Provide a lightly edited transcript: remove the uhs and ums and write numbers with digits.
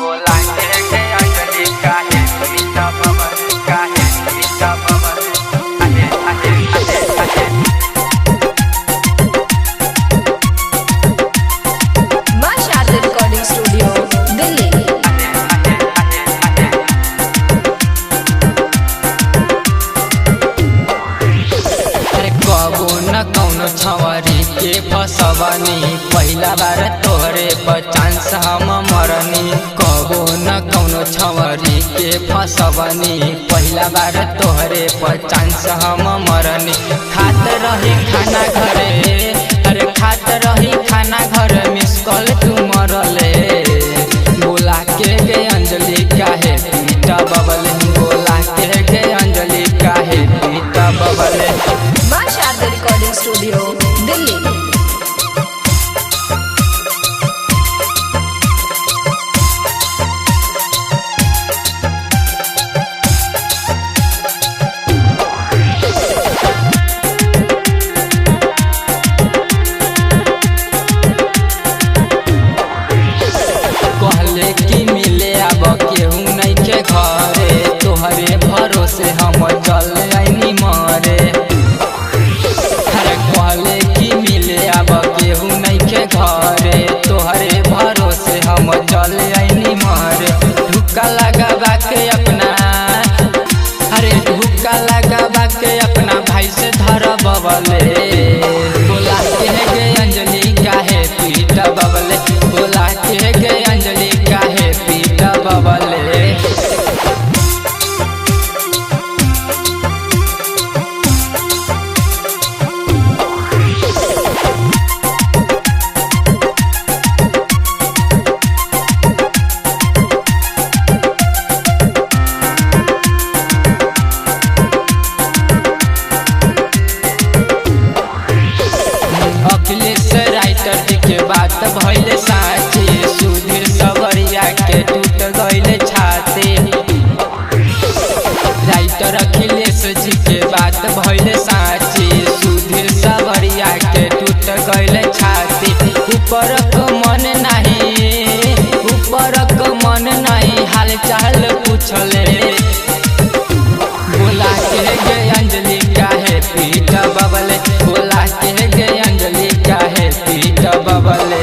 बोला के अंजलि काहे मीठा बबल काहे मीठा बबल आहे आहे आहे आहे मां शारदा रिकॉर्डिंग स्टूडियो दिल्ली। कबो न कौनो छवरी के फसवनी पहिला बार तोहरे चांस हम मरनी। कबो न कौनो छवरी के फसवनी पहिला बार तोहरे चांस हम मरनी। खात रही खाना घरे अरे खात रही खाना घर मिस कॉल तू मरले। बोला के गे अंजलि काहे पीटा बबले बोला के गे अंजलि काहे पीटा बबले। मां शारदा रिकॉर्डिंग स्टूडियो दिल्ली। कहले कि मिले अब केहू नहीं के घरे तोहरे भरोसे हम चल आईनी मरे। अरे कहले कि मिले अब केहू नहीं के घरे तोहरे भरोसे हम चल आईनी मरे। धुक्का लगावा के अपना अरे धुक्का लगावा के अपना भाई से धर बबले। बोला के गे अंजलि काहे पीटा बबले बोला के गे अंजलि काहे पीटा बबले। अखिलेश राइटर जी के बात भइले साची सुधीर सबरिया के टूट गइले छाती। राइटर अखिलेश जी के बात भइले साची सुधीर सबरिया के टूट गइले छाती। ऊपर मन नहीं हाल चाल पूछले। बोला के गे अंजलि काहे पीटा बबले बोला के गे अंजलि काहे पीटा बबले।